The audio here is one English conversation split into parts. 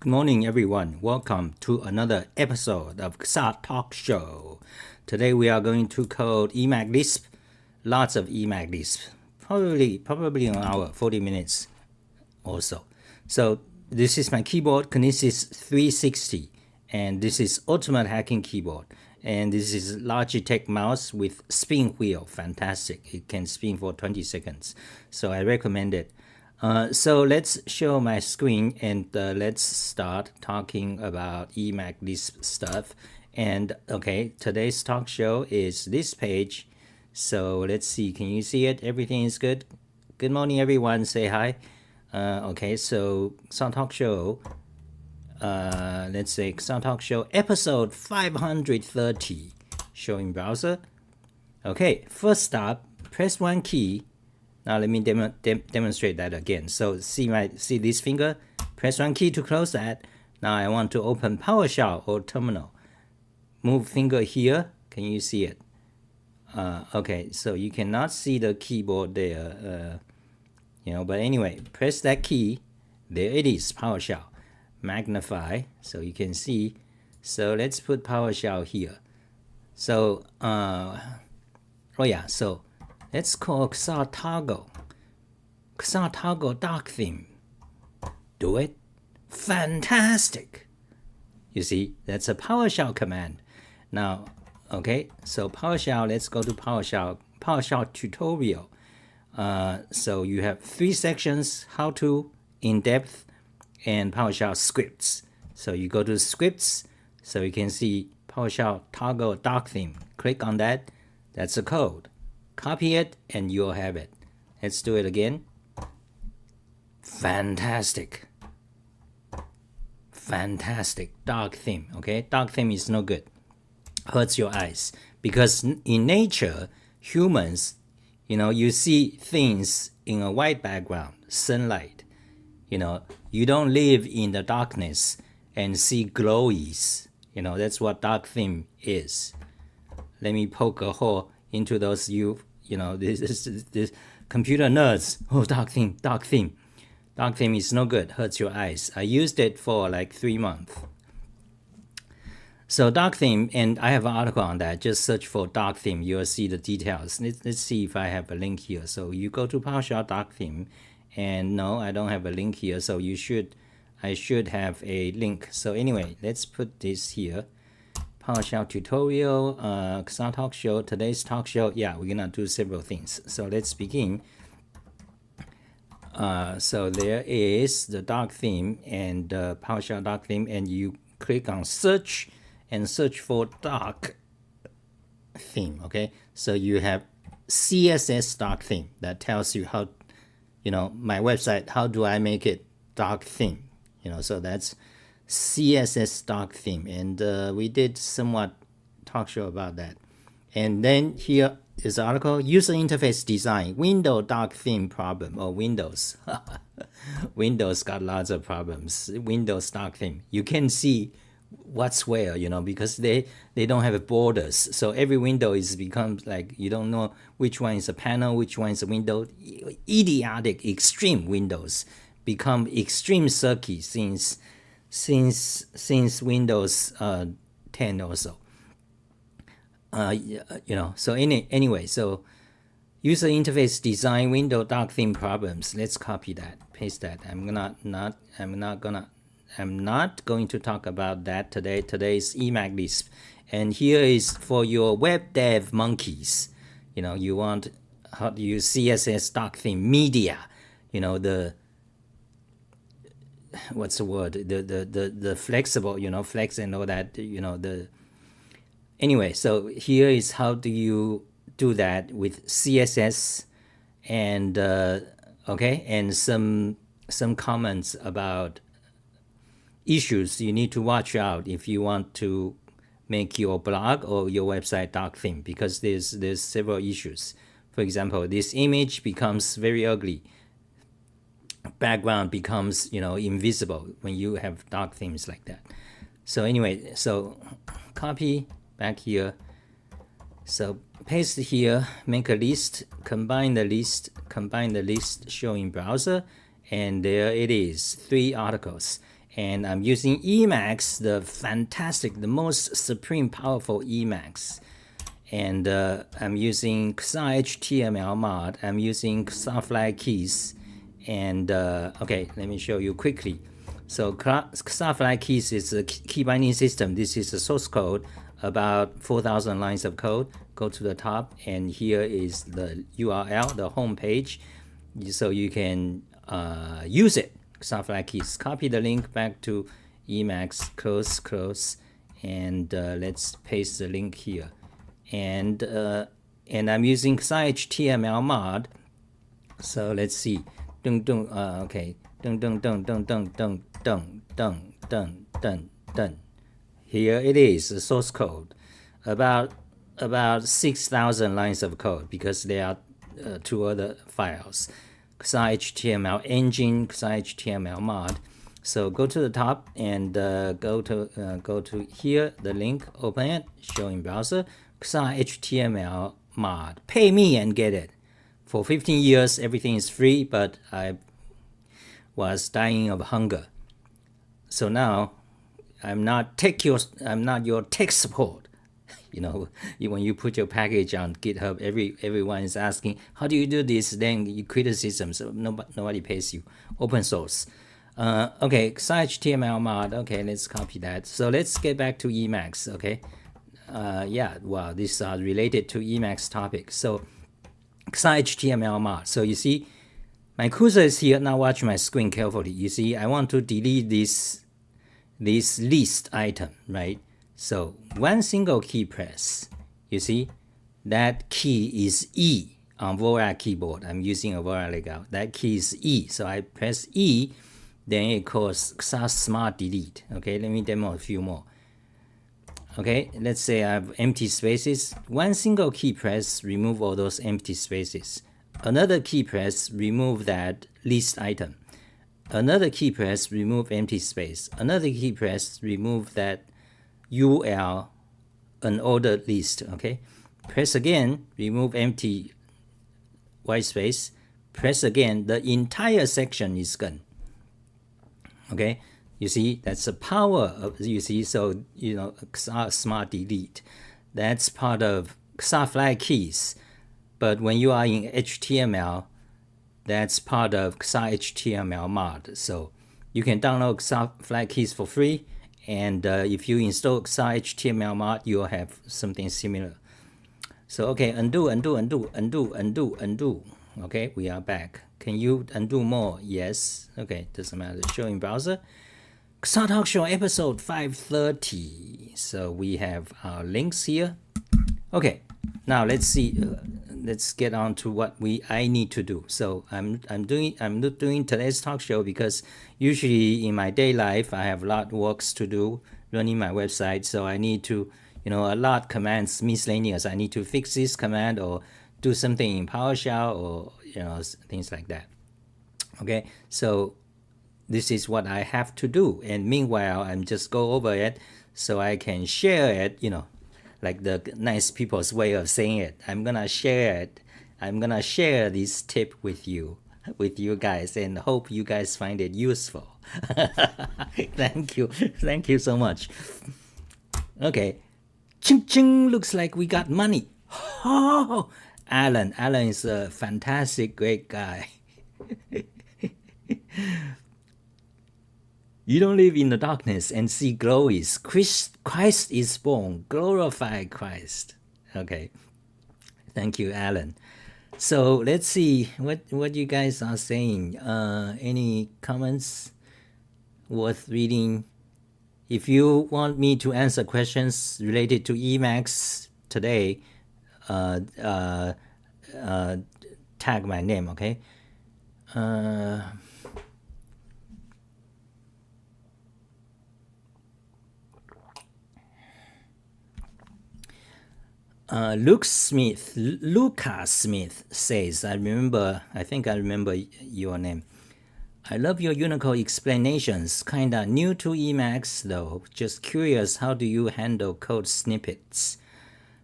Good morning, everyone. Welcome to another episode of Xah Talk Show. Today we are going to code Emacs Lisp. Lots of Emacs Lisp. Probably an hour, 40 minutes or so. So this is my keyboard, Kinesis 360, and this is Ultimate Hacking Keyboard. And this is Logitech mouse with spin wheel. Fantastic. It can spin for 20 seconds. So I recommend it. So let's show my screen and let's start talking about Emacs Lisp stuff. And okay, today's talk show is this page. So let's see, can you see it? Everything is good? Good morning, everyone. Say hi. Okay, so Xah Talk Show. Let's say Xah Talk Show episode 530. Showing browser. Okay, first stop, press one key. Now let me demonstrate that again. So see this finger? Press one key to close that. Now I want to open PowerShell or terminal. Move finger here. Can you see it? Okay, so you cannot see the keyboard there. But anyway, press that key. There it is, PowerShell. Magnify so you can see. So let's put PowerShell here. So so let's call Xah toggle dark theme. Do it. Fantastic. You see, that's a PowerShell command. Now, okay, so PowerShell, let's go to PowerShell tutorial. So you have 3 sections, how to, in-depth, and PowerShell scripts. So you go to scripts, so you can see PowerShell toggle dark theme. Click on that. That's the code. Copy it and you'll have it. Let's do it again. Fantastic. Dark theme. Okay, dark theme is no good. Hurts your eyes. Because in nature, humans, you see things in a white background, sunlight. You don't live in the darkness and see glowies. That's what dark theme is. Let me poke a hole into those this computer nerds. Oh, dark theme. Dark theme is no good, hurts your eyes. I used it for like 3 months. So dark theme, and I have an article on that. Just search for dark theme. You'll see the details. Let's see if I have a link here. So you go to PowerShell dark theme, and no, I don't have a link here. So I should have a link. So anyway, let's put this here. PowerShell tutorial, Xah Talk Show, today's talk show. Yeah, we're gonna do several things. So let's begin. So there is the dark theme and PowerShell dark theme, and you click on search and search for dark theme. Okay, so you have CSS dark theme that tells you how, my website, how do I make it dark theme? So that's CSS dark theme, and we did somewhat talk show about that. And then here is the article, user interface design, Windows dark theme problem, or Windows. Windows got lots of problems. Windows dark theme. You can see what's where, because they don't have borders. So every window is becomes like, you don't know which one is a panel, which one is a window. Idiotic, extreme windows become extreme circuit since Windows 10 or so. So anyway, so user interface design, window dark theme problems. Let's copy that, paste that. I'm not going to talk about that today. Today's Emacs Lisp, and here is for your web dev monkeys. You want how to use CSS dark theme media. What's the word? The flexible, flex and all that, Anyway, so here is how do you do that with CSS, and and some comments about issues you need to watch out if you want to make your blog or your website dark theme, because there's several issues. For example, this image becomes very ugly. Background becomes invisible when you have dark themes like that. So anyway, so copy back here, so paste here, make a list, combine the list showing browser, and there it is, 3 articles. And I'm using Emacs, the fantastic, the most supreme powerful Emacs. And I'm using xah-HTML mod. I'm using xah flag keys. And okay, let me show you quickly. So xah flag keys is a key binding system. This is the source code, about 4,000 lines of code. Go to the top, and here is the URL, the home page, so you can use it. Xah flag keys. Copy the link back to Emacs. Close, and let's paste the link here. And I'm using xah-HTML mod. So let's see. Okay. Here it is, the source code. About 6,000 lines of code, because there are two other files. xah-HTML engine, xah-HTML mod. So go to the top and go to here, the link, open it, show in browser, xah-HTML mod. Pay me and get it. For 15 years, everything is free, but I was dying of hunger. So now, I'm not your tech support. You know, when you put your package on GitHub, everyone is asking, how do you do this? Then you criticism, so nobody pays you. Open source. Okay, xah-HTML mod. Okay, let's copy that. So let's get back to Emacs. Okay. Yeah, wow, these are related to Emacs topic. So xah-HTML mod. So you see, my cursor is here. Now watch my screen carefully. You see, I want to delete this list item, right? So one single key press, you see, that key is E on Vorak keyboard. I'm using a Vorak layout. That key is E. So I press E, then it calls xah-smart-delete. Okay, let me demo a few more. Okay, let's say I have empty spaces. One single key press, remove all those empty spaces. Another key press, remove that list item. Another key press, remove empty space. Another key press, remove that UL unordered list. Okay, press again, remove empty white space. Press again, the entire section is gone. Okay, you see, that's the power of, you see, so, you know, xah-smart-delete, that's part of xah flag keys. But when you are in HTML, that's part of xah-HTML mod. So you can download xah flag keys for free. And if you install xah-HTML mod, you'll have something similar. So okay, undo. Okay, we are back. Can you undo more? Yes. Okay, doesn't matter. Show in browser. XAH Talk Show episode 530. So we have our links here. Okay, now let's see. Let's get on to what I need to do. So I'm not doing today's talk show because usually in my day life I have a lot of works to do running my website. So I need to, you know, a lot of commands miscellaneous. I need to fix this command or do something in PowerShell or, you know, things like that. Okay, so this is what I have to do. And meanwhile, I'm just go over it so I can share it, you know, like the nice people's way of saying it. I'm gonna share it. I'm gonna share this tip with you guys, and hope you guys find it useful. Thank you so much. Okay, ching ching, looks like we got money. Oh, Alan is a fantastic, great guy. You don't live in the darkness and see glories. Christ is born. Glorify Christ. Okay. Thank you, Alan. So let's see what you guys are saying. Any comments worth reading? If you want me to answer questions related to Emacs today, tag my name, okay? Lucas Smith says, I think I remember your name. I love your Unicode explanations. Kinda new to Emacs though. Just curious, how do you handle code snippets?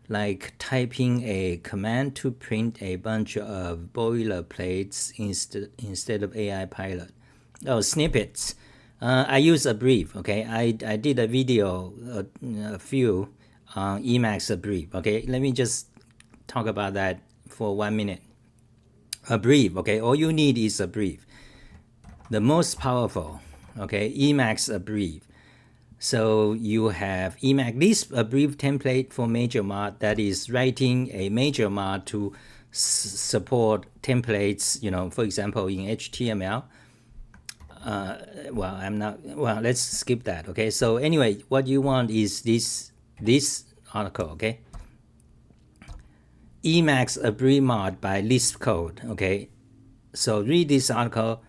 Like typing a command to print a bunch of boilerplates instead of AI pilot. Oh, snippets. I use abbrev. Okay, I did a video, a few on emacs abbrev. Okay, let me just talk about that for 1 minute. Abbrev. Okay, all you need is abbrev. The most powerful. Okay, emacs abbrev. So you have emacs Lisp abbrev template for major mod, that is writing a major mod to support templates, for example, in HTML. Let's skip that. Okay, so anyway, what you want is this article. Okay, emacs abbrev mod by Lisp code. Okay, so read this article.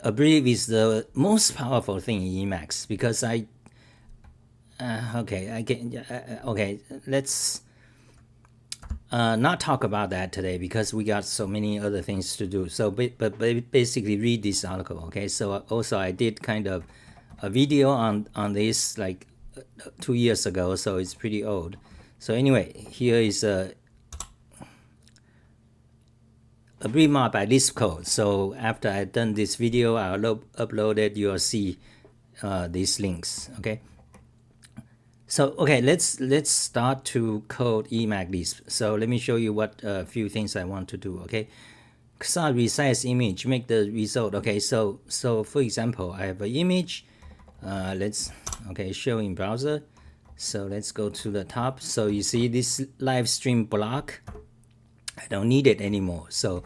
Abbrev is the most powerful thing in emacs because let's not talk about that today because we got so many other things to do. So, but basically read this article. Okay, so also I did kind of a video on this like 2 years ago, so it's pretty old. So anyway, here is a abbrev mod by Lisp code. So after I've done this video, I'll upload it. You'll see these links. Okay. So okay, let's start to code emacs Lisp. So let me show you what a few things I want to do. Okay, xah resize image, make the result. Okay, so for example, I have an image. Show in browser. So let's go to the top. So you see this live stream block. I don't need it anymore. So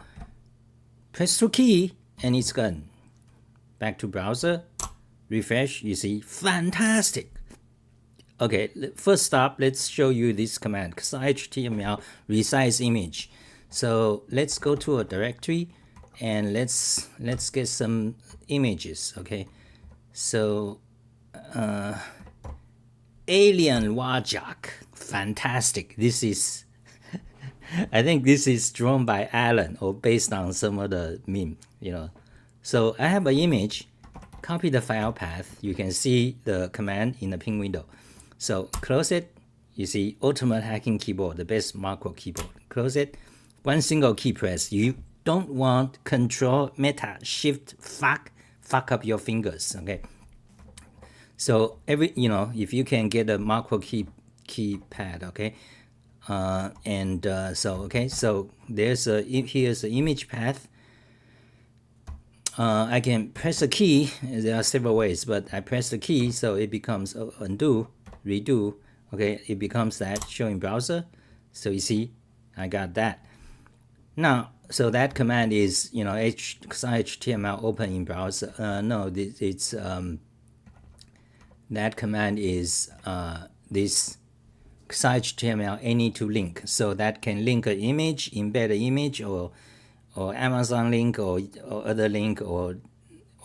press 2 key and it's gone. Back to browser, refresh. You see, fantastic. Okay, first stop, let's show you this command, xah-html resize image. So let's go to a directory and let's get some images. Okay, so alien wajak, fantastic. This is I think this is drawn by Alan or based on some other meme, So I have an image, copy the file path. You can see the command in the ping window. So close it. You see ultimate hacking keyboard, the best macro keyboard. Close it. One single key press. You don't want control meta shift fuck up your fingers. Okay. So if you can get a macro keypad. Okay. So here's the image path. I can press a key. There are several ways, but I press the key, so it becomes undo, redo. Okay, it becomes that, show in browser. So you see, I got that. Now, so that command is, xah-html open in browser. That command is this xah-html any to link. So that can link an image, embed an image, or Amazon link, or other link, or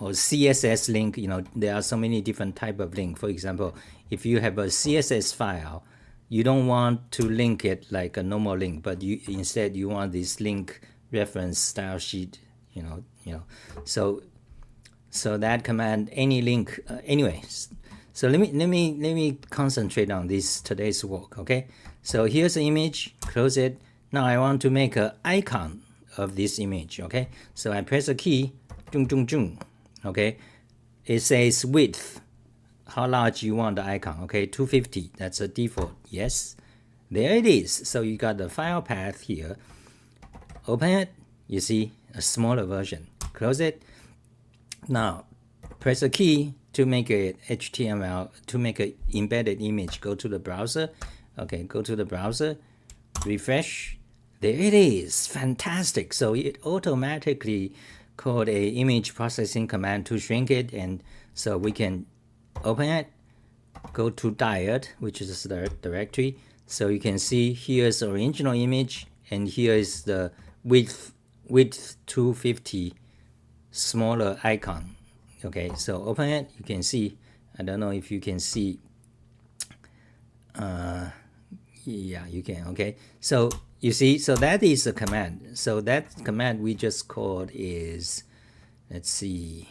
CSS link. There are so many different type of link. For example, if you have a CSS file, you don't want to link it like a normal link, but instead you want this link reference style sheet. So that command any link. Anyways, so let me concentrate on today's work. Okay, so here's the image. Close it. Now I want to make an icon of this image. Okay, so I press a key. Okay, it says width, how large you want the icon. Okay, 250. That's a default. Yes, there it is. So you got the file path here. Open it. You see a smaller version. Close it. Now press a key to make a HTML, to make an embedded image. Go to the browser. Okay, go to the browser, refresh. There it is. Fantastic. So it automatically called a image processing command to shrink it, and so we can open it, go to diet, which is the directory. So you can see here's the original image, and here is the width 250 smaller icon. Okay, so open it. You can see, I don't know if you can see. Yeah, you can. Okay, so you see, so that is a command. So that command we just called is, let's see,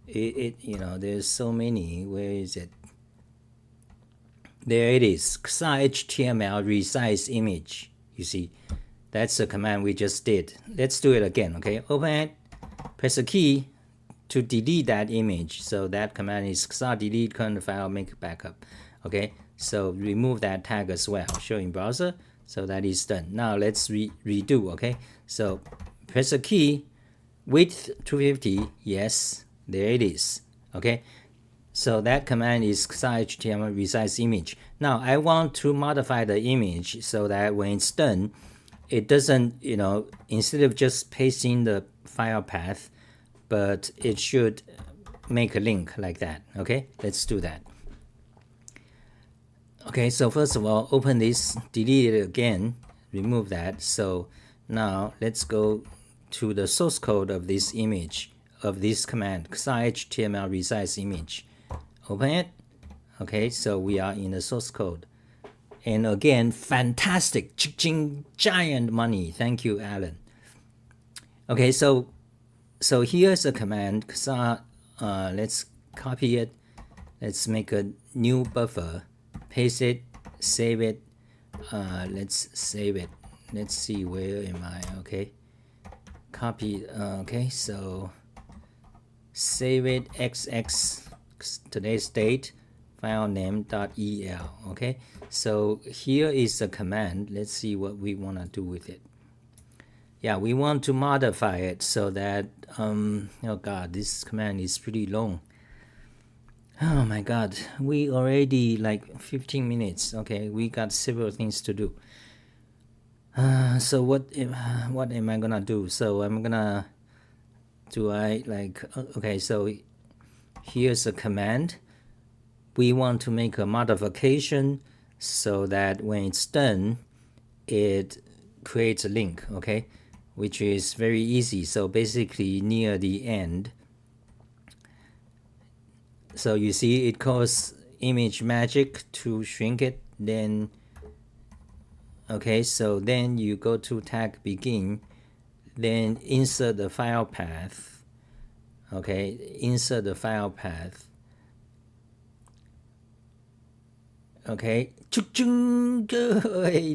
there's so many. Where is it? There it is. xah-html resize image. You see, that's the command we just did. Let's do it again. Okay, open it, press a key to delete that image. So that command is xah-delete current file make backup. Okay, so remove that tag as well. Show in browser. So that is done. Now let's redo. Okay, so press a key, width 250. Yes, there it is. Okay, so that command is xah-html resize image. Now I want to modify the image so that when it's done, it doesn't, instead of just pasting the file path, but it should make a link like that. Okay, let's do that. Okay, so first of all, open this, delete it again, remove that. So now let's go to the source code of this image, of this command, xah-html resize image. Open it. Okay, so we are in the source code. And again, fantastic, giant money. Thank you, Alan. Okay, so here's a command, xah, let's copy it. Let's make a new buffer. Paste it, save it. Let's save it. Let's see, where am I? Okay, copy. Okay, so save it, xx, today's date, file name .el. Okay, so here is the command. Let's see what we want to do with it. Yeah, we want to modify it so that oh god, this command is pretty long. Oh my god, we already like 15 minutes. Okay, we got several things to do. So what am I gonna do? So I'm gonna okay, so here's a command. We want to make a modification so that when it's done, it creates a link, okay, which is very easy. So basically near the end, so you see it calls image magic to shrink it. Then okay, so then you go to tag begin, then insert the file path. Okay, insert the file path. Okay,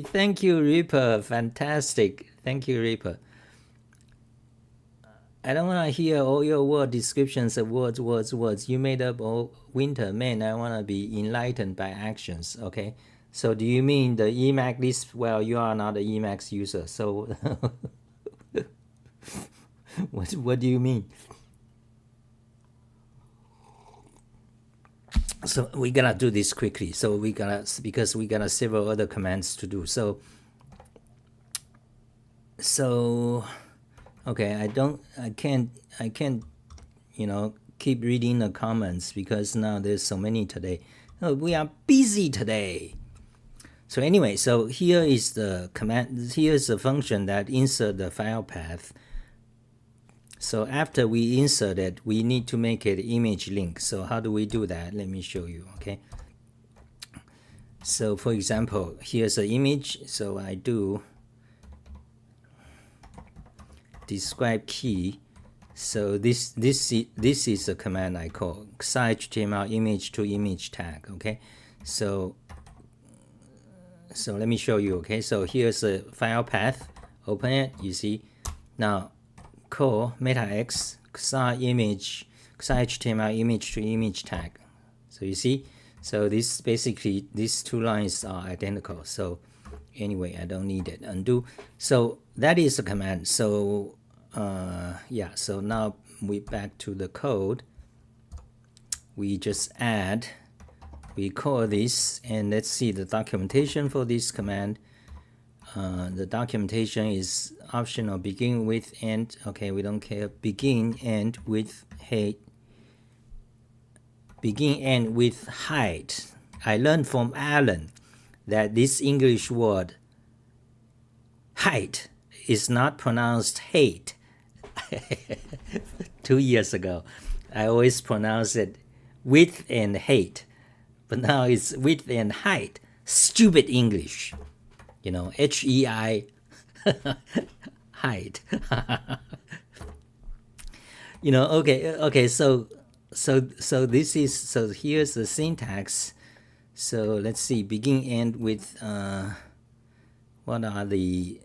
thank you, Reaper. Fantastic. Thank you, Reaper. I don't want to hear all your word descriptions of words. You made up all winter. Man, I want to be enlightened by actions. Okay, so do you mean the Emacs list? Well, you are not an Emacs user, so what do you mean? So we gotta do this quickly. So because we got several other commands to do. So okay, I can't keep reading the comments because now there's so many today. Oh, we are busy today. So anyway, so here is the command. Here's the function that insert the file path. So after we insert it, we need to make it image link. So how do we do that? Let me show you. Okay. So for example, here's an image. So I do describe key. So this is a command I call xah-html image to image tag. Okay, so let me show you. Okay, so here's a file path. Open it. You see now call meta-x xah-html image to image tag. So you see, so this basically these two lines are identical. So anyway, I don't need it. Undo. So that is the command. So yeah, so now we back to the code. We just add, we call this, and let's see the documentation for this command. The documentation is optional, begin with end. Okay, we don't care. Begin end with height. Begin end with height. I learned from Alan that this English word height is not pronounced hate. 2 years ago, I always pronounce it width and hate, but now it's width and height. Stupid English, HEI, height. Okay. So this is, so here's the syntax. So let's see, begin end with what are the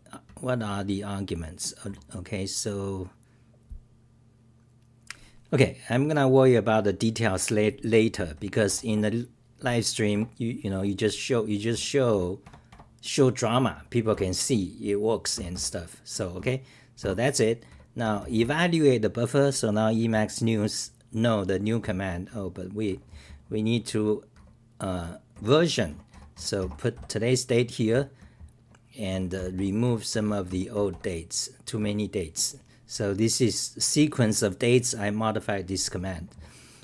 arguments? Okay, so okay, I'm gonna worry about the details later, because in the live stream, you just show drama. People can see it works and stuff. So okay, so that's it. Now evaluate the buffer. So now Emacs news know the new command. Oh, but we need to version. So put today's date here, and remove some of the old dates, too many dates. So this is sequence of dates. I modified this command.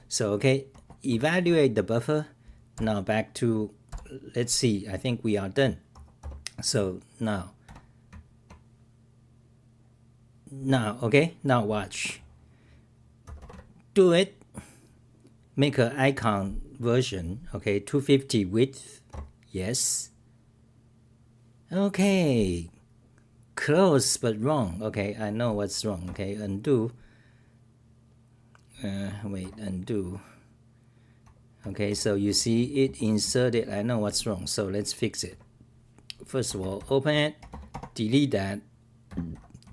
So okay, evaluate the buffer. Now back to, let's see, I think we are done. So now okay, now watch. Do it. Make an icon version. Okay, 250 width. Yes. Okay. Close but wrong. Okay, I know what's wrong. Okay, undo. Wait, undo. Okay, so you see it inserted. I know what's wrong. So let's fix it. First of all, open it. Delete that.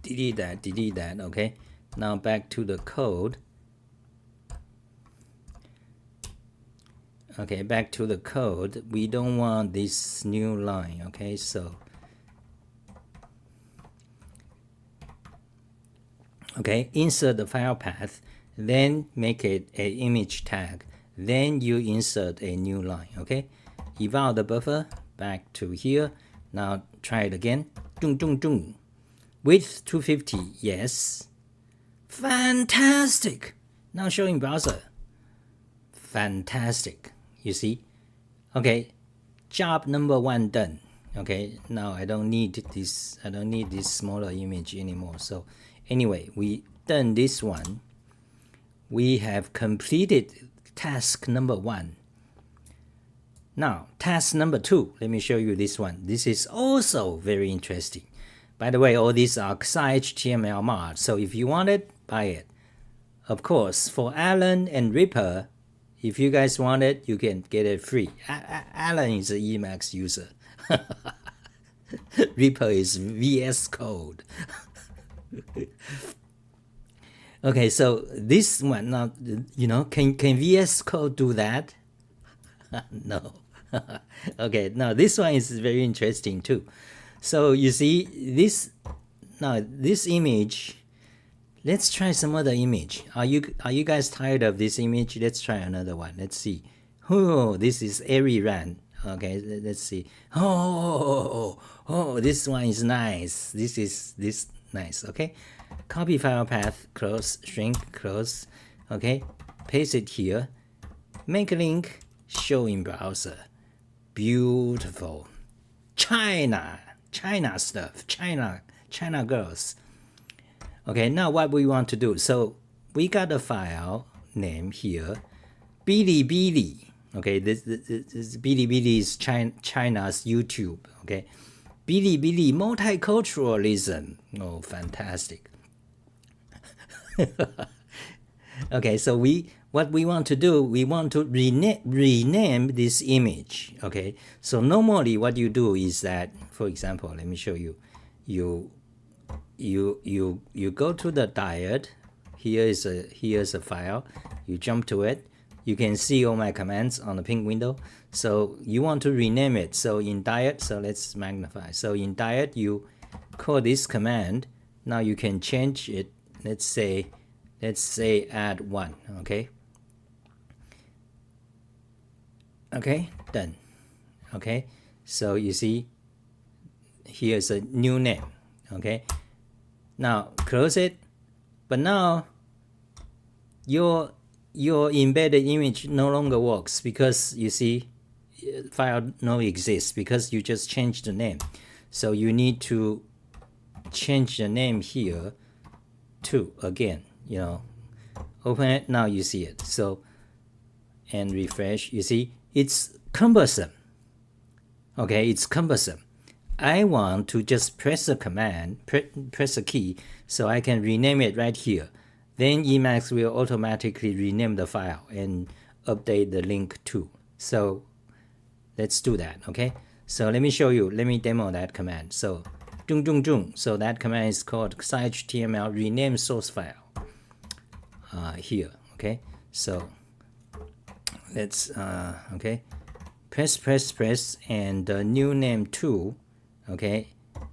Delete that. Delete that. Okay. Now back to the code. Okay, back to the code. We don't want this new line. Okay, so okay, insert the file path, then make it an image tag, then you insert a new line. Okay, eval the buffer, back to here. Now try it again. Dung, dung, dung. Width 250. Yes. Fantastic. Now showing browser. Fantastic. You see? Okay, job number 1 done. Okay, now I don't need this smaller image anymore. So anyway, we done this one. We have completed task number 1. Now task number 2, let me show you this one. This is also very interesting. By the way, all these are xah-HTML mods, so if you want it, buy it. Of course, for Alan and Ripper, if you guys want it, you can get it free. Alan is an Emacs user. Ripper is VS Code. Okay, so this one, now, can VS Code do that? No. Okay, now this one is very interesting too. So you see this image. Let's try some other image. Are you guys tired of this image? Let's try another one. Let's see. Oh, this is Ariran. Okay, let's see. Oh, this one is nice. This nice. Okay, copy file path, close, shrink, close. Okay, paste it here. Make a link. Show in browser. Beautiful. China stuff. China girls. Okay, now what we want to do. So we got a file name here, Bilibili. Okay, this Bilibili is China's YouTube. Okay, Bilibili multiculturalism. Oh, fantastic. Okay, so what we want to do, we want to rename this image. Okay, so normally what you do is that, for example, let me show you. You go to the diet. Here's a file. You jump to it. You can see all my commands on the pink window. So you want to rename it. So in diet, so let's magnify. So in diet, you call this command. Now you can change it. Let's say add 1. Okay. Okay, done. Okay, so you see, here's a new name. Okay, now close it. But now your embedded image no longer works, because you see file no exists, because you just changed the name. So you need to change the name here to, again, open it. Now you see it. So, and refresh. You see it's cumbersome. Okay, it's cumbersome. I want to just press a command, press a key, so I can rename it right here. Then Emacs will automatically rename the file and update the link too. So let's do that. Okay, So let me show you. Let me demo that command. So, so that command is called xah-smart-delete rename source file. Here, okay. So let's okay, press, and new name 2. Okay,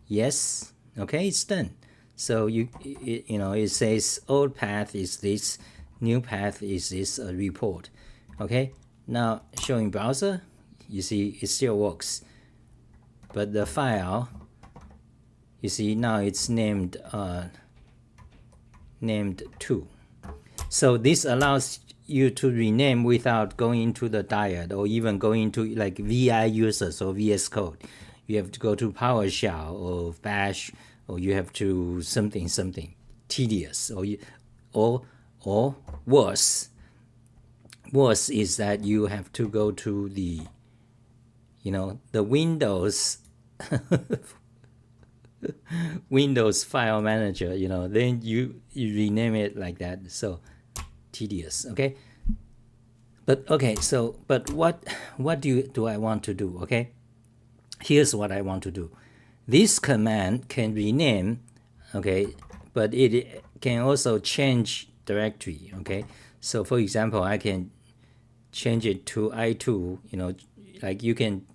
yes. Okay, it's done. So it says old path is this, new path is this report. Okay, now showing browser, you see it still works, but the file, you see now it's named 2. So this allows you to rename without going into the diet or even going into like VI users or VS Code. You have to go to PowerShell or Bash, or you have to something tedious, or worse is that you have to go to the the Windows Windows file manager, then you rename it like that. So tedious. Okay, but okay, so but what do I want to do? Okay, here's what I want to do. This command can rename, okay, but it can also change directory. Okay, so for example, I can change it to i2, like you can.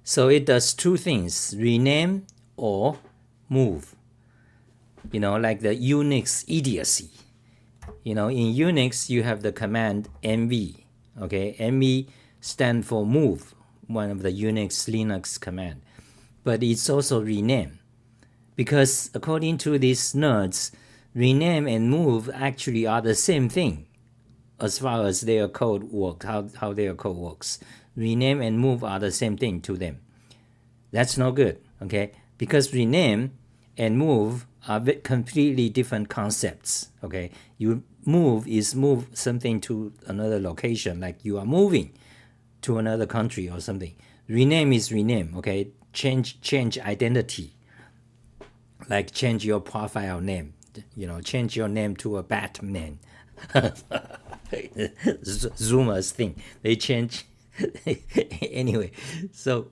So it does two things: rename or move. Like the Unix idiocy. In Unix, you have the command mv. Okay, mv stands for move, one of the Unix Linux command. But it's also rename, because according to these nerds, rename and move actually are the same thing as far as their code works, how their code works. Rename and move are the same thing to them. That's no good, okay? Because rename and move are completely different concepts, okay? You move something to another location, like you are moving to another country or something. Rename is rename, okay? Change identity, like change your profile name, change your name to a Batman. Zoomers thing, they change. Anyway, so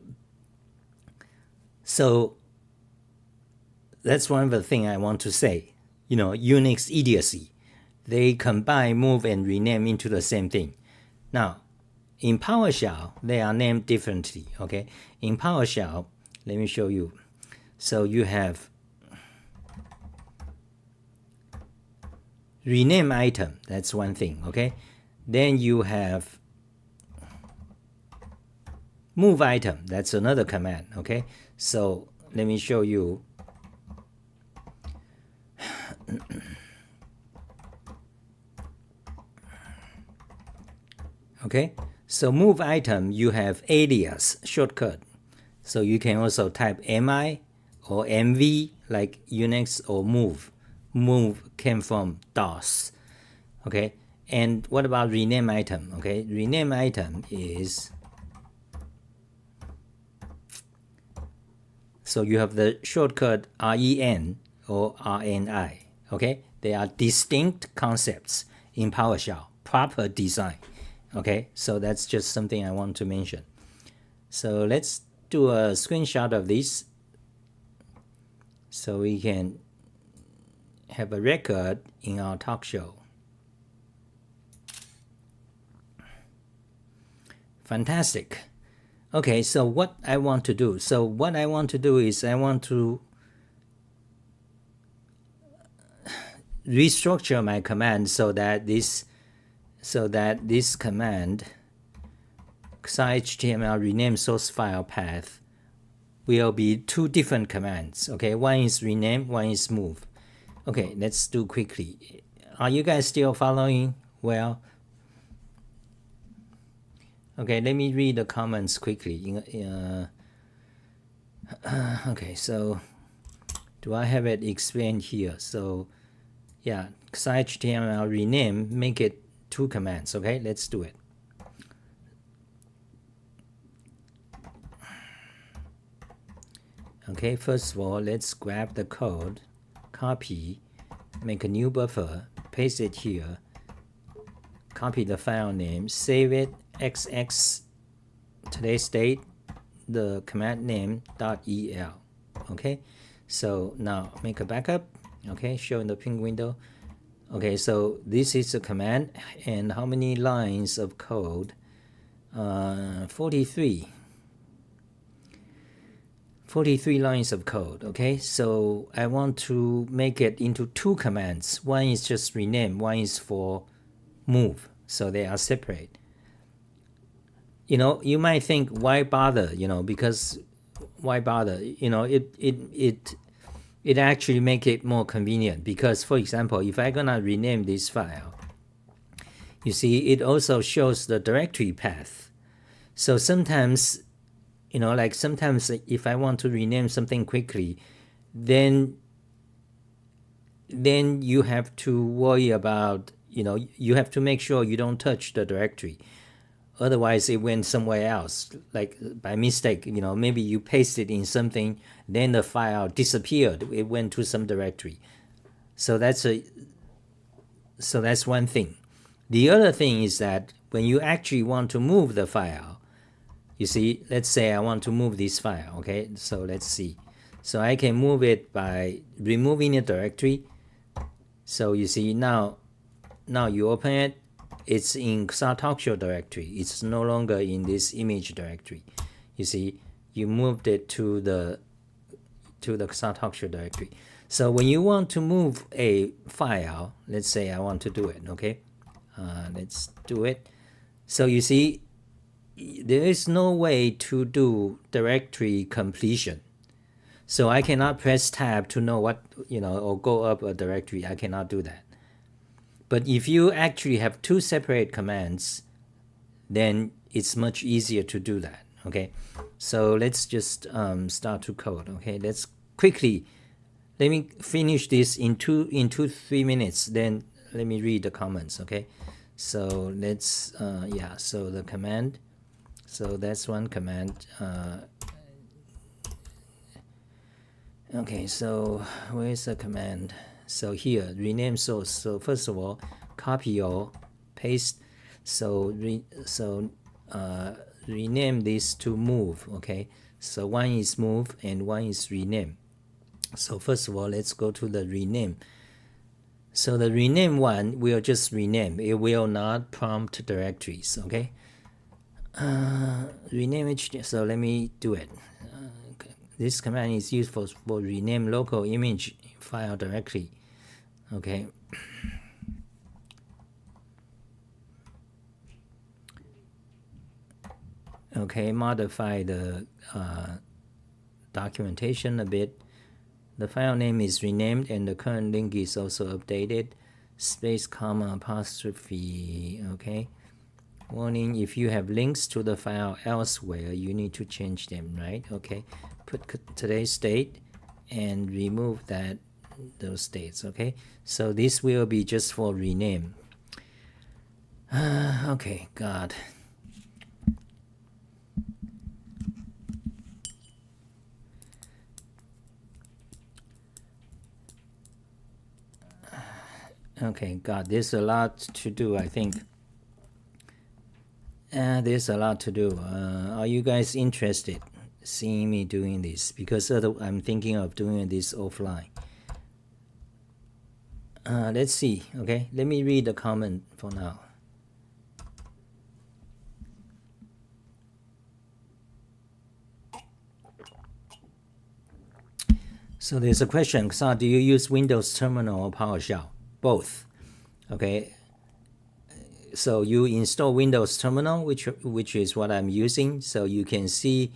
that's one of the things I want to say. Unix idiocy, they combine move and rename into the same thing. Now, in PowerShell, they are named differently, okay? In PowerShell, let me show you. So you have rename item, that's one thing, okay? Then you have move item, that's another command, okay? So let me show you. Okay, so move item, you have alias shortcut. So you can also type mi or mv like Unix, or move. Move came from DOS. Okay, and what about rename item? Okay, rename item is, so you have the shortcut ren or rni. Okay, they are distinct concepts in PowerShell, proper design. Okay, so that's just something I want to mention. So let's do a screenshot of this so we can have a record in our talk show. Fantastic. Okay, so what I want to do. So what I want to do is I want to restructure my command so that this command xah-smart-delete rename source file path will be two different commands. Okay, one is rename, one is move. Okay, let's do quickly. Are you guys still following well? Okay, let me read the comments quickly. Okay, so do I have it explained here? So yeah, xah-smart-delete rename, make it two commands. Okay, let's do it. Okay, first of all, let's grab the code, copy, make a new buffer, paste it here, copy the file name, save it, xx today's date, the command name .el. Okay, so now make a backup. Okay, show in the ping window. Okay, so this is the command, and how many lines of code? 43 lines of code. Okay, so I want to make it into two commands. One is just rename, one is for move, so they are separate. You know, you might think, why bother? You know, because why bother? You know, it actually make it more convenient, because for example, if I'm gonna rename this file, you see it also shows the directory path. So sometimes, you know, like sometimes if I want to rename something quickly, then you have to worry about, you know, you have to make sure you don't touch the directory. Otherwise it went somewhere else, like by mistake, you know, maybe you pasted in something, then the file disappeared, it went to some directory. So that's one thing. The other thing is that when you actually want to move the file, you see, let's say I want to move this file. Okay, so let's see. So I can move it by removing a directory. So you see, now you open it, it's in xah-talk-show directory. It's no longer in this image directory. You see, you moved it to the xah-talk-show directory. So when you want to move a file, let's say I want to do it. Okay, let's do it. So you see, there is no way to do directory completion. So I cannot press tab to know what, you know, or go up a directory. I cannot do that. But if you actually have two separate commands, then it's much easier to do that. Okay, so let's just start to code. Okay, let's quickly, let me finish this in 3 minutes, then let me read the comments. Okay, so let's yeah, so the command, so that's one command. Okay, so where's the command? So here, rename source. So first of all, copy or paste. So rename this to move. Okay, so one is move and one is rename. So first of all, let's go to the rename. So the rename one will just rename. It will not prompt directories. Okay, rename it. So let me do it. This command is used for rename local image file directly. Okay. Okay, modify the documentation a bit. The file name is renamed and the current link is also updated. Space, comma, apostrophe. Okay. Warning, if you have links to the file elsewhere, you need to change them, right? Okay. Put today's date and remove those dates. Okay, so this will be just for rename. Okay, God. Okay, God, there's a lot to do, I think. There's a lot to do. Are you guys interested seeing me doing this? Because I'm thinking of doing this offline. Let's see. Okay, let me read the comment for now. So there's a question, xah, do you use Windows Terminal or PowerShell? Both. Okay, so you install Windows Terminal, which is what I'm using. So you can see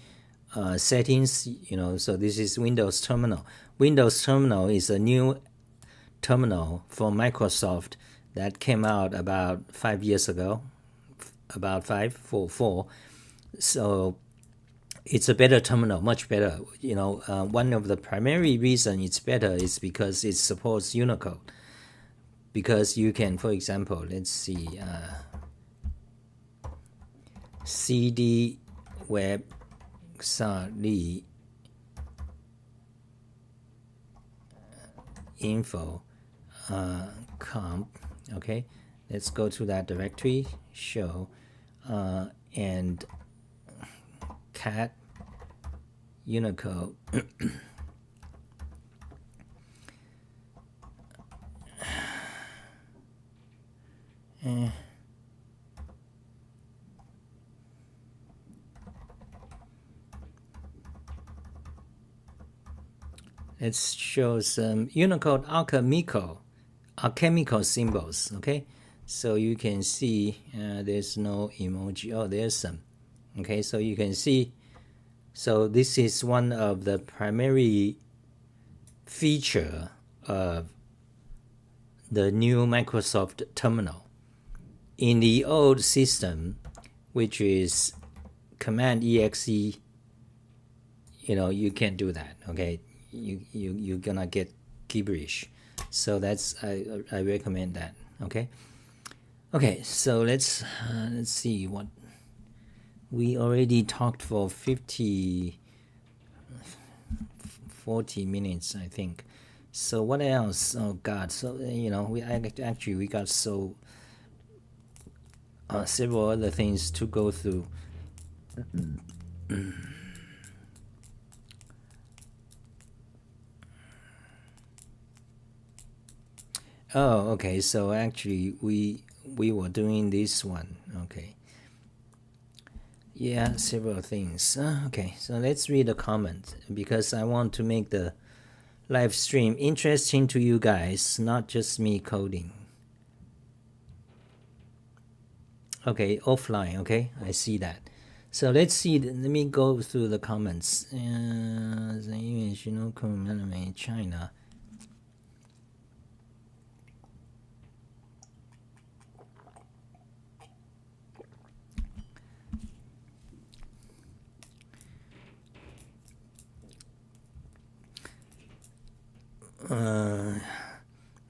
settings, you know. So this is Windows Terminal. Windows Terminal is a new terminal from Microsoft that came out about 5 years ago, about 4. So it's a better terminal, much better. You know, one of the primary reasons it's better is because it supports Unicode. Because you can, for example, let's see, cd web xah-delete info comp. Okay, let's go to that directory, show, and cat Unicode. Let's show some Unicode alchemical symbols, okay? So you can see there's no emoji. Oh, there's some. Okay, so you can see. So this is one of the primary feature of the new Microsoft Terminal. In the old system, which is Command EXE, you can't do that. Okay, you're gonna get gibberish. So that's I recommend that. Okay, so let's see what we already talked for 40 minutes, I think. So what else? Oh God! So we got so several other things to go through. Oh, okay. So actually, we were doing this one. Okay. Yeah, several things. Okay, so let's read the comment because I want to make the live stream interesting to you guys, not just me coding. Okay, offline. Okay, I see that. So let's see. Let me go through the comments. China.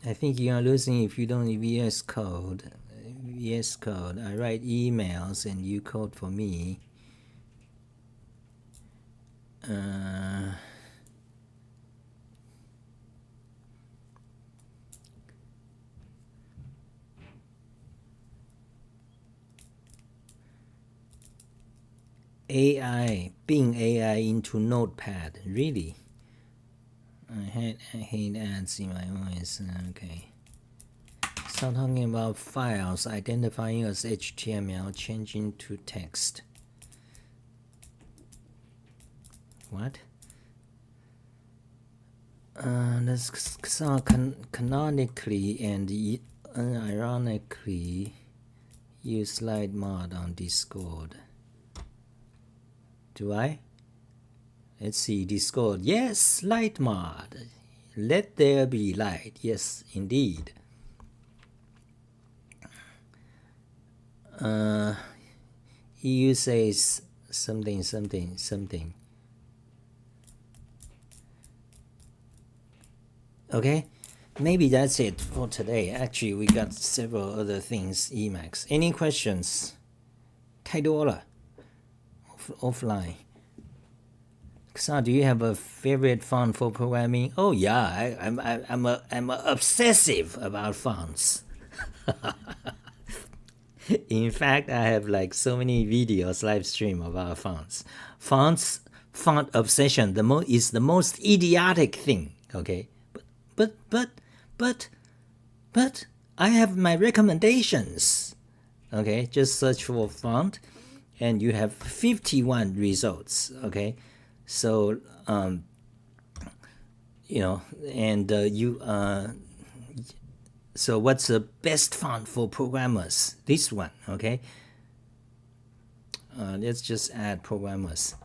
I think you are losing if you don't VS Code. VS Code. I write emails and you code for me. Bing AI into Notepad. Really? I hate ads in my voice. Okay. Start talking about files, identifying as HTML, changing to text. What? Let's canonically and unironically use slide mod on Discord. Do I? Let's see, Discord. Yes, light mod. Let there be light. Yes, indeed. EU says something. Okay, maybe that's it for today. Actually, we got several other things. Emacs. Any questions? 太多了. Offline. xah, do you have a favorite font for programming? Oh yeah, I'm obsessive about fonts. In fact, I have like so many videos live stream about fonts. Font obsession is the most idiotic thing. Okay, but I have my recommendations. Okay, just search for font, and you have 51 results. Okay. So, so what's the best font for programmers? This one, okay? Let's just add programmers,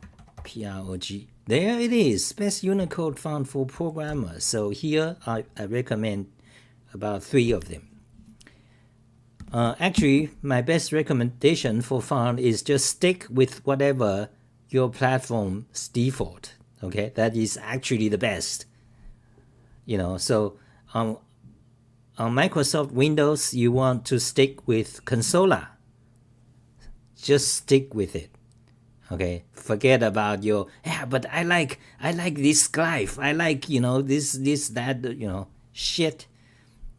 PROG. There it is, best Unicode font for programmers. So here I recommend about 3 of them. Actually, my best recommendation for font is just stick with whatever your platform's default. Okay, that is actually the best. So on Microsoft Windows, you want to stick with Consola. Just stick with it. Okay, forget about your but I like this glyph. I like this that shit.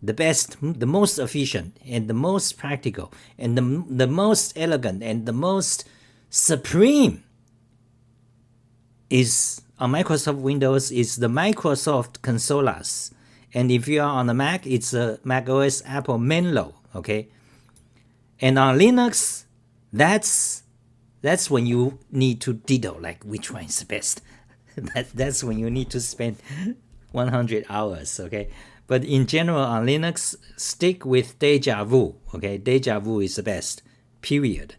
The best, the most efficient, and the most practical, and the most elegant, and the most supreme is on Microsoft Windows, it's the Microsoft Consolas. And if you are on the Mac, it's a Mac OS Apple Menlo, okay? And on Linux, that's when you need to diddle, like which one is the best. That's when you need to spend 100 hours, okay? But in general, on Linux, stick with Deja Vu, okay? Deja Vu is the best, period.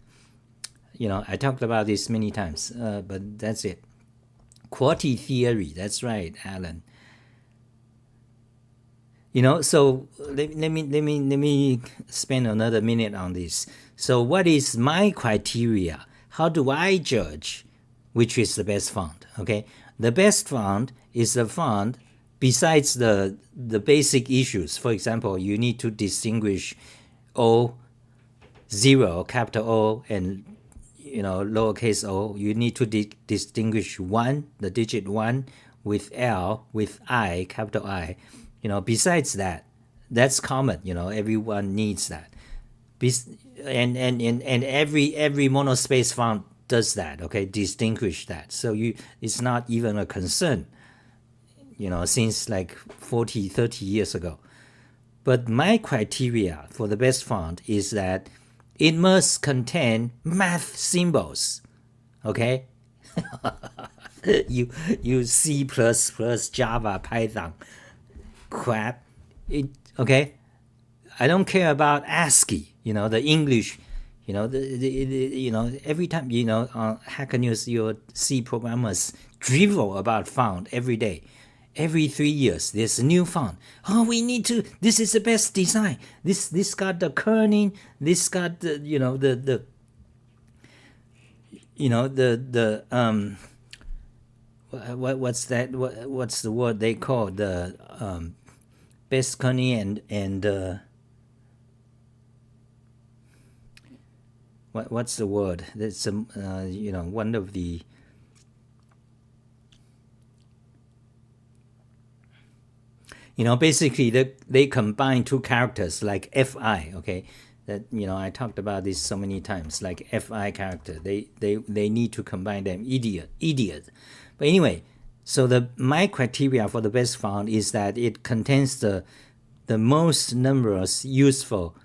I talked about this many times, but that's it. Quality theory, that's right, Alan. So let me spend another minute on this. So what is my criteria? How do I judge which is the best font? Okay, the best font is the font besides the basic issues. For example, you need to distinguish O, 0, capital O, and lowercase o. You need to distinguish 1, the digit 1, with L, with I, capital I. Besides that, that's common. Everyone needs that. And every monospace font does that. Okay, distinguish that. So it's not even a concern. Since like 40, 30 years ago. But my criteria for the best font is that it must contain math symbols. Okay. you C++, Java, Python crap. Okay, I don't care about ASCII. The English. Every time on Hacker News you'll see programmers drivel about font every day. Every 3 years there's a new font. We need to. This is the best design. This got the kerning. This got the what's that? What's the word they call the best kerning and what's the word? That's one of the basically they combine two characters like FI. Okay, that I talked about this so many times. Like FI character, they need to combine them. Idiot. But anyway, so my criteria for the best font is that it contains the most numerous useful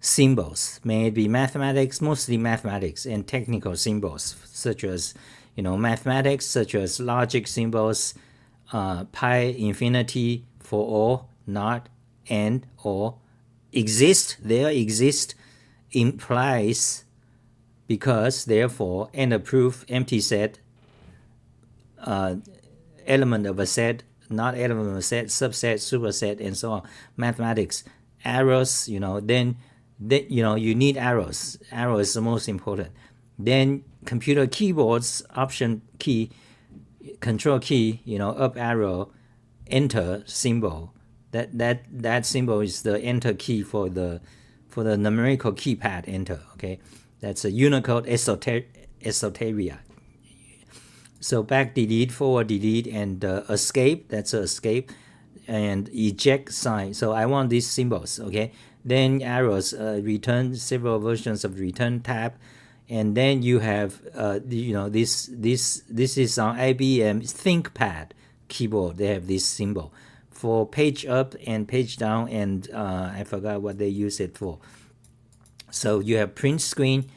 symbols. May it be mathematics, mostly mathematics, and technical symbols such as mathematics, such as logic symbols, pi, infinity, for or, not, and, or. Exist, there exist, implies, because, therefore, and a proof, empty set, element of a set, not element of a set, subset, superset, and so on. Mathematics, arrows, then you need arrows. Arrow is the most important. Then computer keyboards, option key, control key, up arrow, enter symbol. That symbol is the enter key for the numerical keypad enter. Okay, that's a Unicode esoteria. So back delete, forward delete, and escape. That's a escape, and eject sign. So I want these symbols. Okay, then arrows, return, several versions of return tab, and then you have this is on IBM ThinkPad keyboard. They have this symbol for page up and page down, and I forgot what they use it for. So you have print screen,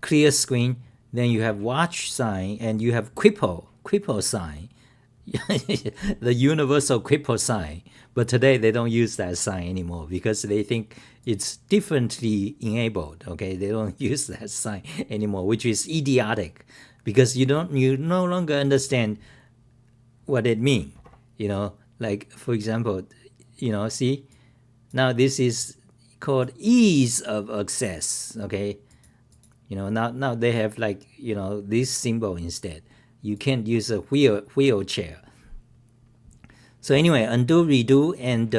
clear screen, then you have watch sign, and you have cripple sign, the universal cripple sign. But today they don't use that sign anymore because they think it's differently enabled. Okay, they don't use that sign anymore, which is idiotic because you no longer understand what it means. Like for example, see, now this is called ease of access. Okay, now they have like this symbol instead. You can't use a wheelchair. So anyway, undo, redo, and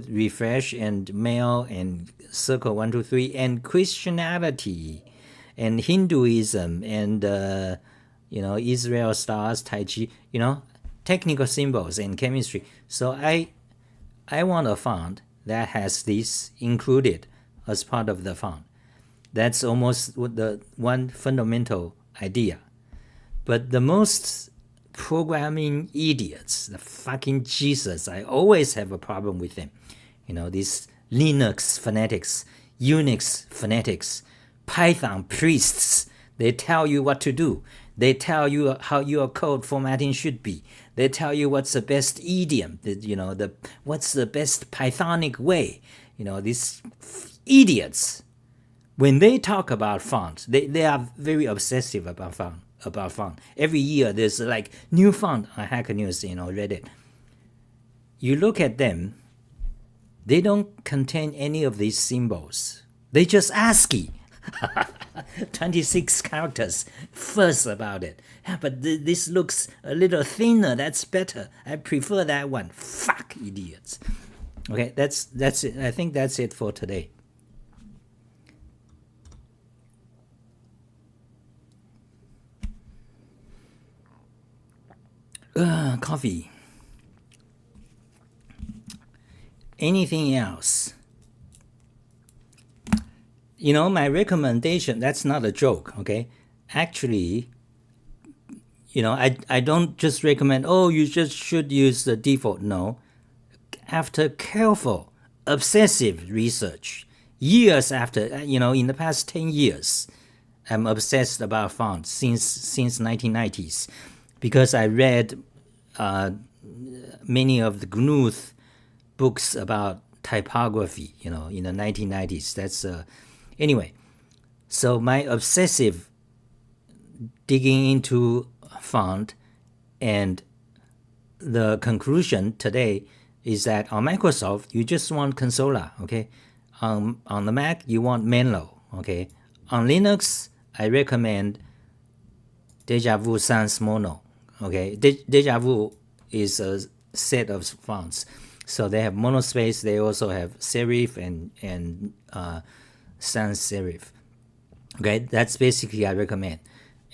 refresh, and mail, and circle 1, 2, 3, and Christianity, and Hinduism, and Israel stars, Tai Chi, technical symbols and chemistry. So I want a font that has this included as part of the font. That's almost the one fundamental idea. But the most programming idiots, the fucking Jesus. I always have a problem with them. You know, these Linux fanatics, Unix fanatics, Python priests. They tell you what to do. They tell you how your code formatting should be. They tell you what's the best idiom, what's the best Pythonic way. You know, these idiots, when they talk about fonts, they are very obsessive about font. Every year there's like new font on Hacker News, Reddit. You look at them, they don't contain any of these symbols. They just ASCII. 26 characters fuss about it. Yeah, but this looks a little thinner. That's better. I prefer that one. Fuck idiots. Okay, that's it. I think that's it for today. Coffee. Anything else? My recommendation, that's not a joke, okay? Actually, I don't just recommend, you just should use the default. No. After careful, obsessive research, years after, in the past 10 years, I'm obsessed about fonts since 1990s, because I read many of the Knuth books about typography, in the 1990s. That's anyway. So my obsessive digging into font, and the conclusion today is that on Microsoft you just want Consola, okay? On the Mac you want Menlo, okay? On Linux I recommend Deja Vu Sans Mono, okay? Deja Vu is a set of fonts. So they have monospace. They also have serif and sans serif. Okay, that's basically I recommend.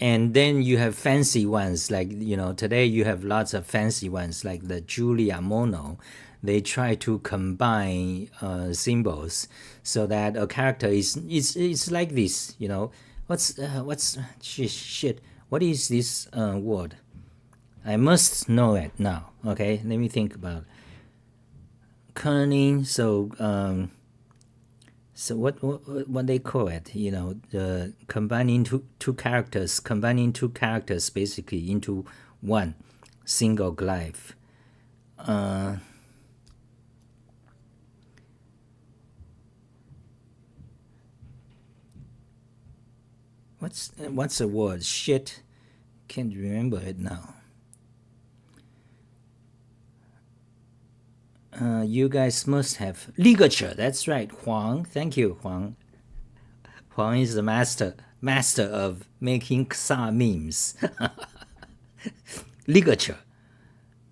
And then you have fancy ones like today you have lots of fancy ones like the Julia Mono. They try to combine symbols so that a character is like this. What's shit? What is this word? I must know it now. Okay, let me think about it. Kerning, so what they call it, the combining two characters basically into one single glyph. What's the word? Shit, can't remember it now. You guys must have ligature. That's right, Huang. Thank you, Huang. Huang is the master of making xah memes. Ligature,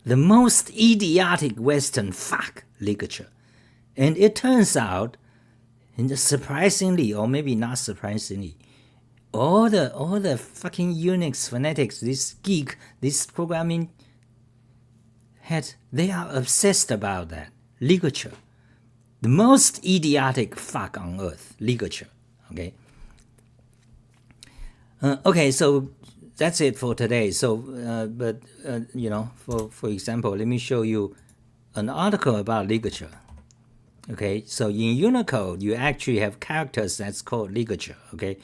the most idiotic Western fuck ligature, and it turns out, surprisingly, or maybe not surprisingly, all the fucking Unix fanatics, this programming head, they are obsessed about that. Ligature. The most idiotic fuck on earth. Ligature. Okay? Okay, so that's it for today. So, for example, let me show you an article about ligature. Okay, so in Unicode, you actually have characters that's called ligature. Okay?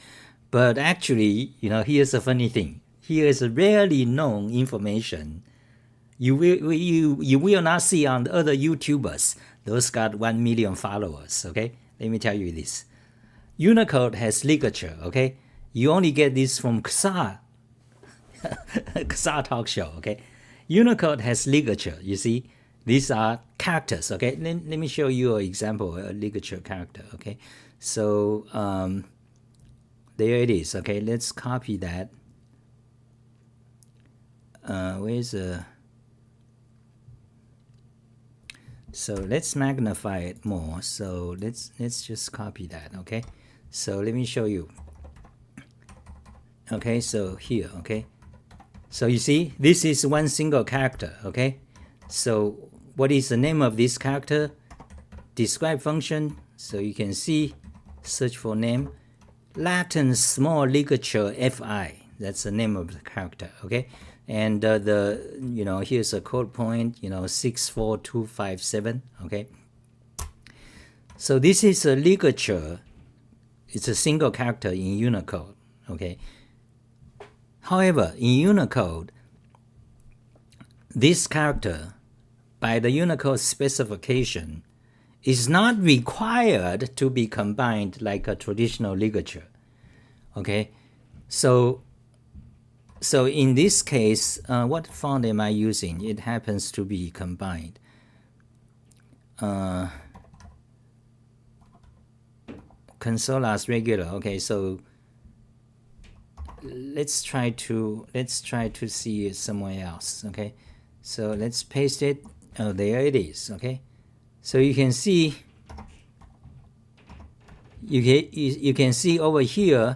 But actually, here's a funny thing. Here is a rarely known information you will not see on the other YouTubers. Those got 1 million followers, okay? Let me tell you this. Unicode has ligature, okay? You only get this from xah. xah talk show, okay? Unicode has ligature, you see? These are characters, okay? Let me show you an example, a ligature character, okay? So, there it is, okay? Let's copy that. Where's the... So let's magnify it more. So let's just copy that, okay? So let me show you. Okay, so here, okay? So you see, this is one single character, okay? So what is the name of this character? Describe function. So you can see, search for name, Latin small ligature FI. That's the name of the character. Okay, and here's a code point. 64257. Okay. So this is a ligature. It's a single character in Unicode. Okay. However, in Unicode, this character, by the Unicode specification, is not required to be combined like a traditional ligature. Okay, so in this case, what font am I using? It happens to be combined. Console as regular. Okay, so let's try to see it somewhere else. Okay, so let's paste it. Oh, there it is. Okay, so you can see you can see over here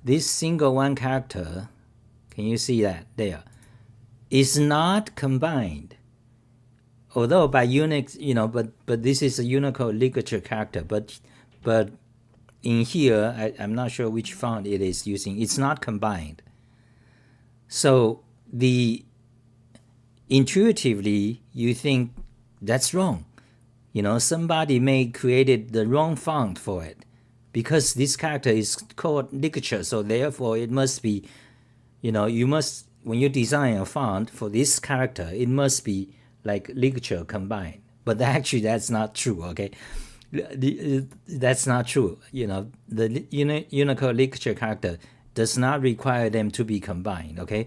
this single one character. Can you see that there is not combined? Although by Unix, but this is a Unicode ligature character, but in here, I'm not sure which font it is using. It's not combined. So intuitively, you think that's wrong. Somebody may created the wrong font for it, because this character is called ligature. So therefore, it must be, you must, when you design a font for this character, it must be like ligature combined. But actually, that's not true. Okay. That's not true. The Unicode ligature character does not require them to be combined. Okay,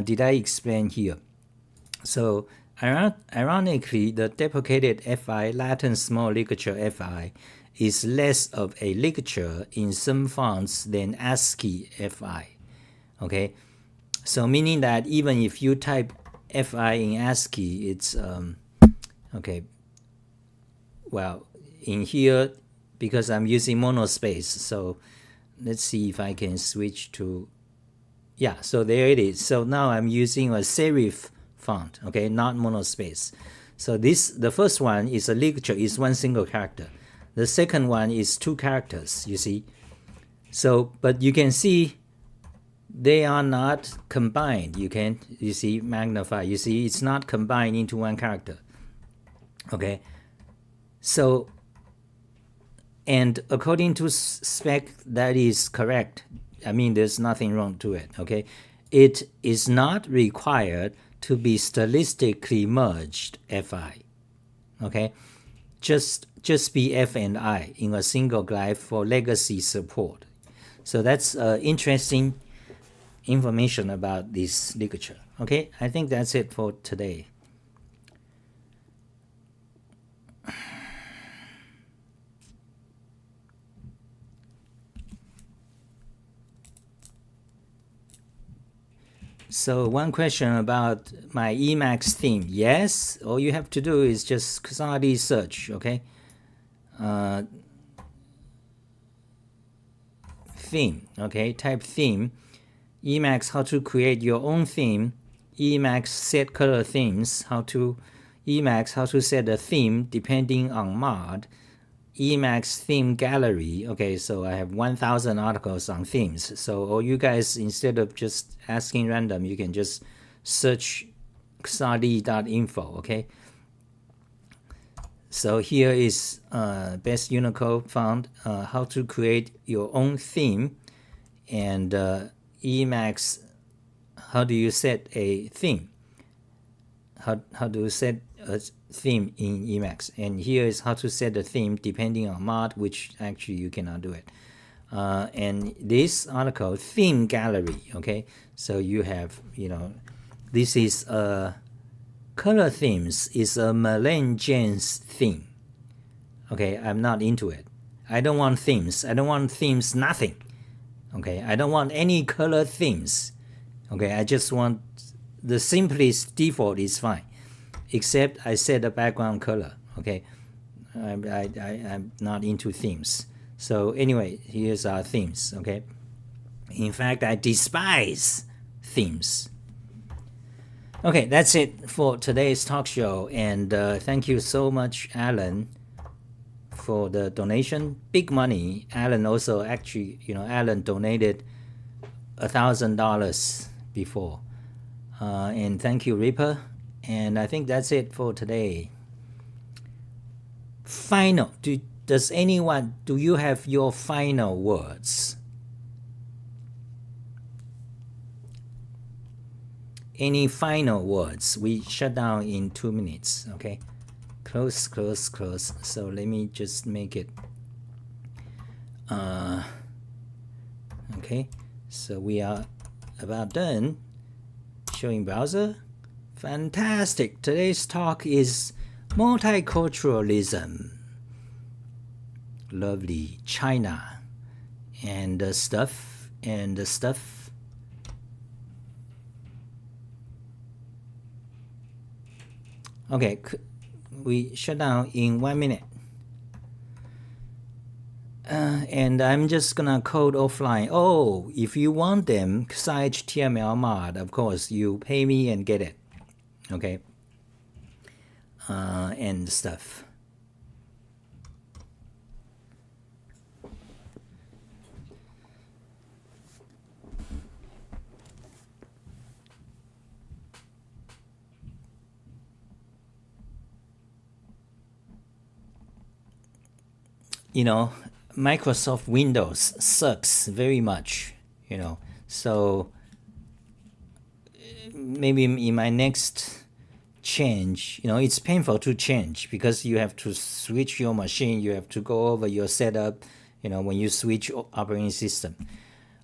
did I explain here? So ironically, the deprecated FI, Latin small ligature FI, is less of a ligature in some fonts than ASCII FI. Okay, so meaning that even if you type FI in ASCII, it's okay. Well, in here, because I'm using monospace, so let's see if I can switch to, yeah, so there it is. So now I'm using a serif font, okay, not monospace. So the first one is a ligature, is one single character. The second one is two characters, you see. So, but you can see they are not combined. You see, magnify, you see, it's not combined into one character. Okay, so, and according to spec, that is correct. I mean, there's nothing wrong to it. Okay, it is not required to be stylistically merged FI. Okay, just be F and I in a single glyph for legacy support. So that's interesting information about this ligature. Okay, I think that's it for today. So one question about my Emacs theme. Yes, all you have to do is just xah-smart-delete search, okay? Theme, okay? Type theme. Emacs, how to create your own theme. Emacs set color themes. Emacs, how to set a theme depending on mod. Emacs theme gallery. Okay, so I have 1,000 articles on themes. So all you guys, instead of just asking random, you can just search xah-smart-delete.info. Okay. So here is best Unicode font, how to create your own theme, and Emacs, how do you set a theme? How do you set a theme in Emacs? And here is how to set a theme depending on mod, which actually you cannot do it. And this article, theme gallery, okay? So you have, this is color themes is a Melangen's theme. Okay, I'm not into it. I don't want themes. I don't want themes, nothing. Okay, I don't want any color themes. Okay, I just want the simplest default is fine, except I set a background color. Okay, I'm not into themes. So anyway, here's our themes. Okay, in fact, I despise themes. Okay, that's it for today's talk show, and thank you so much, Alan, for the donation. Big money. Alan also actually, Alan donated $1,000 before. And thank you, Reaper. And I think that's it for today. Final. Do you have your final words? Any final words? We shut down in 2 minutes, okay? Close. So let me just make it. Okay, so we are about done. Showing browser. Fantastic. Today's talk is multiculturalism. Lovely. China and stuff. Okay, we shut down in 1 minute. And I'm just gonna code offline. Oh, if you want them, xah-HTML mod, of course, you pay me and get it. Okay. And stuff. You know, Microsoft Windows sucks very much, you know, so maybe in my next change, you know, it's painful to change because you have to switch your machine, you have to go over your setup, you know, when you switch operating system.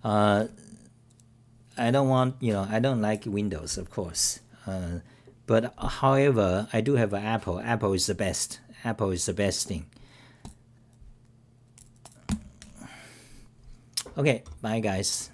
I don't want, you know, I don't like Windows, of course, but however, I do have an Apple. Apple is the best thing. Okay, bye guys.